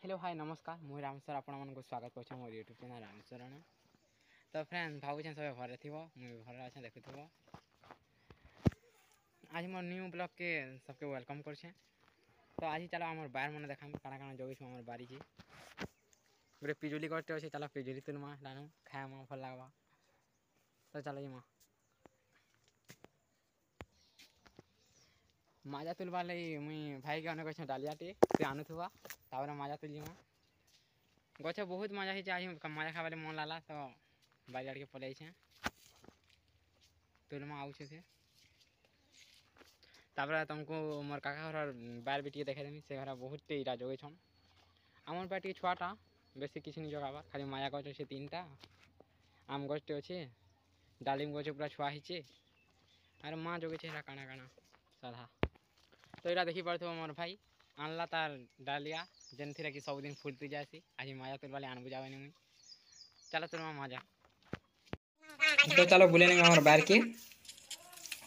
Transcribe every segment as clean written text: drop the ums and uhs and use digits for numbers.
Hello hi नमस्कार मुझे रामेश्वर आपण मानक स्वागत कर मोर यूट्यूब चैनल रामेश्वरण। तो फ्रेंड भावुँ सब घरे थी मुझे घर अच्छे देखुव। आज मोर न्यू ब्लॉग के सबके वेलकम कर। तो आज चलो आम बार मैंने देखा काଣା काଣା जगह आम बारी की गोटे पिजुली गछटे अच्छे। चलो पिजुली तुलमा लानू खाएमा भल लगवा। तो चलो जी मजा तुलबार लगी मुई भाई के अनेक अच्छे डालियाटे से आणुवा तापर मजा तुलमा गछ बहुत मजा ही आज मजा खावा मन लाला। तो बारी आड़ के पलैसे तुलमा आउे से तापर तुमको मोर काका घर बार भी टे देखादेमी से घर बहुत इटा जगह छन। आमर बार टे छुआटा बेसी किसी नहीं जगावा खाली माया गछ अच्छे 3टा आम गछटे अच्छे डालिम गछ पूरा छुआ होचे और माँ जगे काଣା काଣା साधा। तो यहाँ देखी पार्थ मोर भाई आनला तार डालिया जेन थी कि सबुदिन फुलती जासी आज मजा तुलवाले आनबू जावानी मुई चलो तुम मजा। तो चलो बुले नहीं आम बार के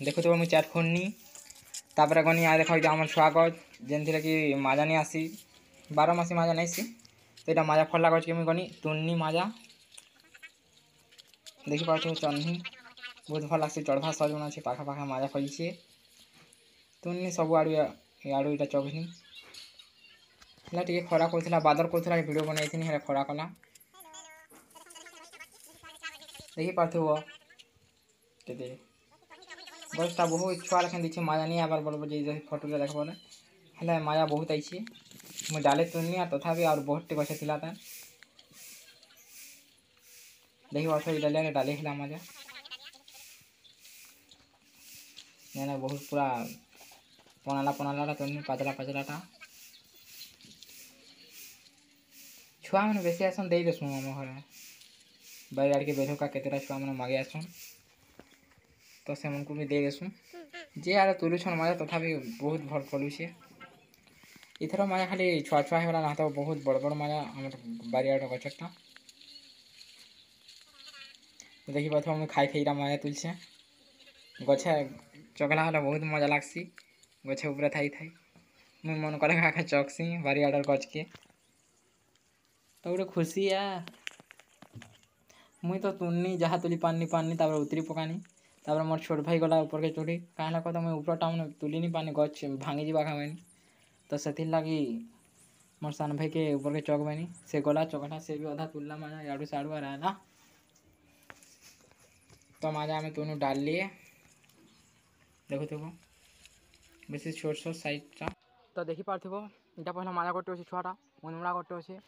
देखो तो मुझे चाट खोनी तापर गनी आ देख आम छुआ गच जेन थी कि मजा नहीं आसी 12 मासी मजा नहीं सी। तो यहाँ मजा फलला गच के मुझे गनी तुन्नी मजा देखी पार्थ चन्नी बहुत भल लगे चढ़वा सजन अच्छे पाखा पाखा मजा फलछे तुन्नी सब आड़ू आड़ू इटा चघनी टे खरा कर बादर कर भिड बनई खरा कला देखी पार्थ गछटा बहुत छुआ लेकिन दीछे मजा नहीं आबार बोल फटो देख बोले मजा बहुत आई मुझे डाले तुन्नी तथापि और बहुत टे गछ था तार देखी पार्थ डाले डाले है मजा मैंने बहुत पूरा पनाला पनाला तुन्नी पातला पातलाटा छुआ मैंने बेसी आसन दे देसुँ आम घर बारी आड़ के बेधुका केतेटा छुआ मैंने मागे आसन तो से को भी दे देसुँ जे आड़े तुलुछन मजा तथापि बहुत भल फलुचे इथर मजा खाली छुआ छुआ होगा ना तो बहुत बड़ बड़ मजा आम बारी आड़ गछटा देखी पाथ मुझे खाई खाईरा मजा तुलसे गछे चगला हला बहुत मजा लागसी गछे ऊपर थाई थाई मुझे मन करे खा चकसी बारी आड़ गच के तो गोटे खुशी मुई तो तुन्नी जहाँ तुली पानी पानी तापर उतरी पकानी तापर मोर छोट भाई गला ऊपर के चढ़ी कहीं कह मुझे ऊपरटा मैंने तुली नहीं पानी गच भांगी जावा खावेनी तो से लगी मोर सान भाई के ऊपर के चकबेनी से गला चकटा से भी अधा तुलला मजा याड़ू साड़ू आ रहा तो मजा आम तुनू डाल लिए देखु थे बेसी छोट छोट साइजटा तो देखी पार्थ इटा पहला मजा गोटे अच्छे छुआटा उनमुड़ा गोटे अच्छे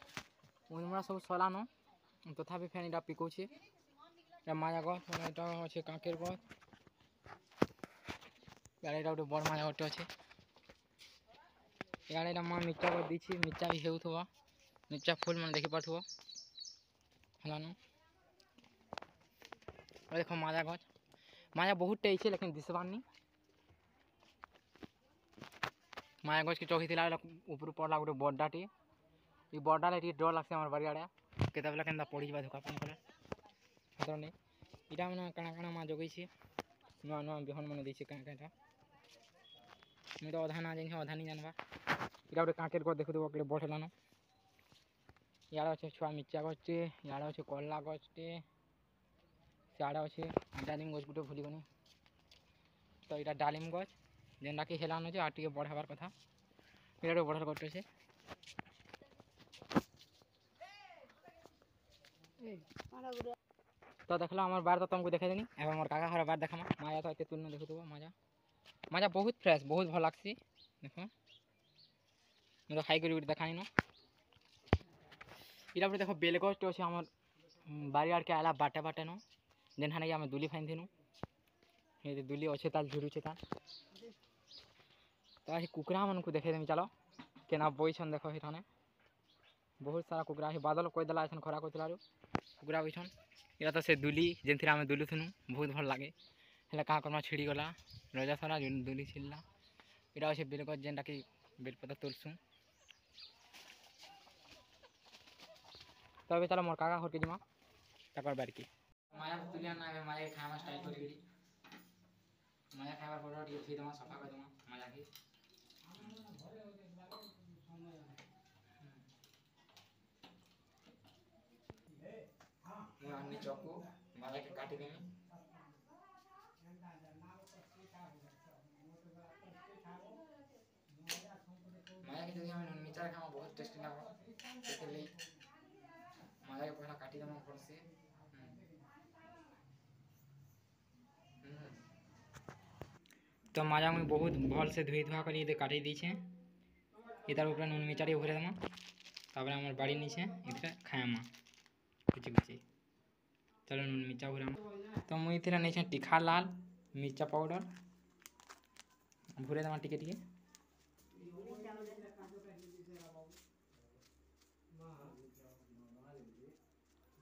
उनमुड़ा सब सलान तथापि फेन इटा पिकोचे मजा गछ अच्छे कांकेर गछ इे गोटे बड़ मजा गोटे अच्छे इे माँ मिर्चा गछ दी मिर्चा भी हो मिर्चा फुल मैंने देखी पार्थ हलानु देख मजा गछ मजा बहुत टे लेकिन दिशबार नहीं माया गछ के चौकी थी ऊपर पड़ला गोटे बड्डाटे ये बड्डा टे डर लगसे हमारे बारियाड़ा केते बेला केन्ता पड़ी जा धोका पानी कले नहीं इटा मैंने काଣା काଣା माँ जगैछे नुआ नुआ बिहन मैंने देछे कहीं कहीं मुझे तो अधा ना जानी अधा नहीं जानवा इटा गोटे कांकेर गछ देखु तो बढ़लान इे अच्छे छुआ मिर्चा गछटे इे अच्छे करला गछटे सियाड़े अच्छे डालिम गछ गोटे भूलीगनी तो यहाँ डालिम गछ जेनटा कि हेलान अच्छे आर टे बढ़ाबार कथा इटा बढ़ल गछ अच्छे तो देख लो हमारे बार तो तुमको देखे देनी अब मोर काका हर बार देखा मजा तो तुल देखु तो मजा मजा बहुत फ्रेश बहुत भल लगसी देख तो खाई कर देखानी न इटा देखो बेलगछटे अच्छे आम बारी आड़ के आला बाटे बाटे न जेन कि आम दुली फाइन थीनु ये दुली अच्छे ताल झुरुचे ताल तो कुकुरा मन को देखे देमी चलो केना बोईछन देखो हिठाने बहुत सारा कुकुरा है बादल कोई देला खरा कोई कुकुरा बोईछन या तो से दुली जेन थी आम दुलुथुनु बहुत भल लगे हेल्ला क्या करमा छिड़ी गला रजा सारा दुली छिड़ला इटा अच्छे बेलगछ जेनटा कि बेलपत्र तुलसुँ तो अभी चलो मोर काका घर के जिमा तकर बार की माया तुलिया ना माया खावा स्टाइल करी माया खाइबार फोटो टे उठेई देमा सफा कर देमा मजा की अन्नी चकू माया के काटी देमी माया के जदि हम नून मिर्चा खामा बहुत टेस्टी लागो सेके माया के पहला काटी देमा भल से तो माया मुझे बहुत भल से धोई धुआ कर काटी दीछे इधर ऊपर नून मिर्चा भरे देमा तापर हमर बाड़ी नीचे इधर खाएमा कुची कुची चलो नून मिर्चा भरे तो मुई इधर नहीं टिखा लाल मिर्चा पाउडर भरे देमा टिके टिके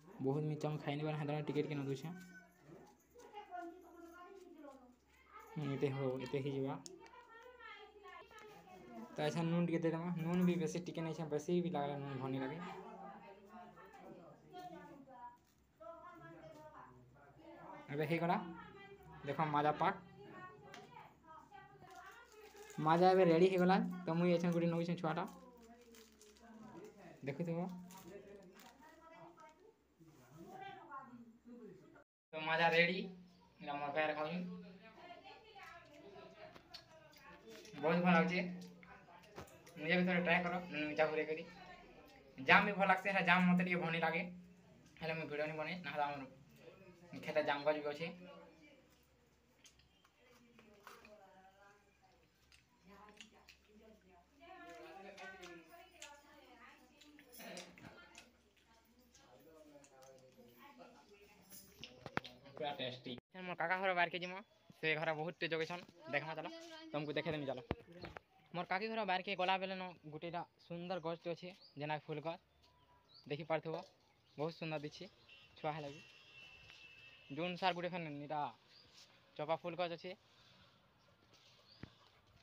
बहुत मिर्चा में खाई नहीं बार हाथ टिके टिके न दूछे इते हो इते ही जीवा तो ऐसा नून टिके दे देमा नून भी बेसी टिके नहीं छे बेसी भी लागला नून भनी लगे अबे हे करा देखो माजा पाक माजा एबे रेडी हे गला तो मुई एछन गुडी नउछे छुआटा देखो तो माजा रेडी मेरा मरकाय रखाऊ बहुत भल लागे मुझे भी थोड़ा ट्राई करो नून मिर्चा भरे करी जाम भी भल लागसे है जाम मते टिके भनी लागे हेले मैं वीडियो नहीं बने ना हमर खेता जाम गज भी अछि पूरा टेस्टी मोर काका घर बाहर के जिमा से घर बहुत जगह देखमा चलो तुमको देखे देमी चलो मोर काकी घर बाहर के गला बेले न गुटेटा सुंदर गछटे अच्छे जेना फूल गछ देखि पारथबो बहुत सुंदर दिछि छुआ है लगी जोन सार गुटे फन इटा चपा फूल गछ अच्छे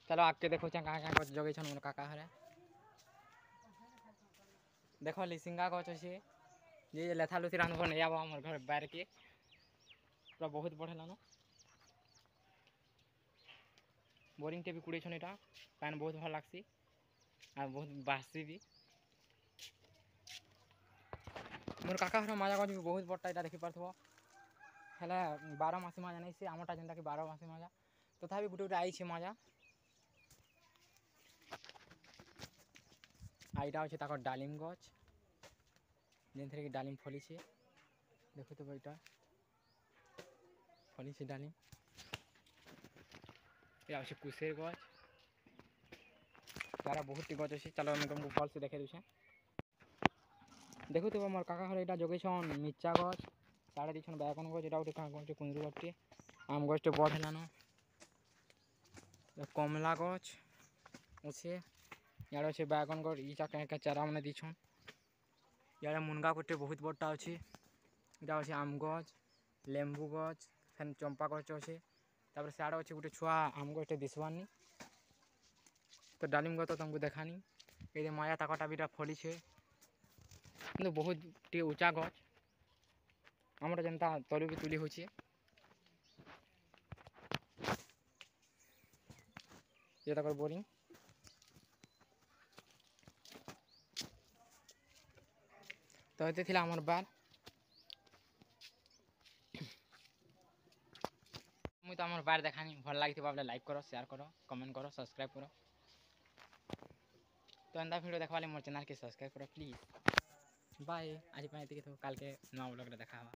चलो आके देखो कहाँ कहाँ गछ जगह छन मोर काका घर देखो लिसिंगा गछ अच्छे जे लेथा लुथि रांधबो नहीं आबो हमर घर बाहर के पूरा बहुत बढ़ेला न बोरिंग टे भी कुड़े छन एटा पान बहुत भल लागसी आ बहुत बासी भी मोर काका घर माजा गछ भी बहुत बड़टा एटा देखि पारथबो हेला 12 मासी माजा नहीं से आमटा जेनटा कि 12 मासी माजा तथापि गुटे गुटे आई छे माजा आईटा अच्छे ताकर डालिम गछ जेनथरे कि डालिम फली छे देखो तो बेटा फली छे डालिम या अच्छे कुसेर गछ तारा बहुत टी गछ अच्छे चलो मैं तुमको फल से देखे दूछे देखो तो मोर काका घर एटा जगह छन मिर्चा गछ साड़े दिछन बैगन गछ एटा उठे कहाँ गछ कुंदरू गछटे आम गछटे बड़ हेलानो कमला गछ अच्छे यार अच्छे बैगन गछ इटा कहीं चारा मैंने दीछन यार मुनगा गछटे बहुत बड़टा अच्छे इटा अच्छे आम गछ लेंबू गछ फेन चंपा गछ अच्छे तापर साड़े अच्छे गोटे छुआ आम गछटे दिसबानी तो डालिम गछ तो तुमको देखानी ये माया ताकटा भी फली छे किंतु बहुत टे ऊंचा गछ आमटा जनता तलु भी तुली होछे ये तकर बोरिंग तो ये थिला हमर बार मुई तो हमर बार देखानी भल लागिथि बाबले लाइक करो शेयर करो कमेंट करो सब्सक्राइब करो तो एंदा वीडियो देखवाले मोर चैनल के सब्सक्राइब करो प्लीज बाय आज पाए काल के नवा ब्लॉग रे देखा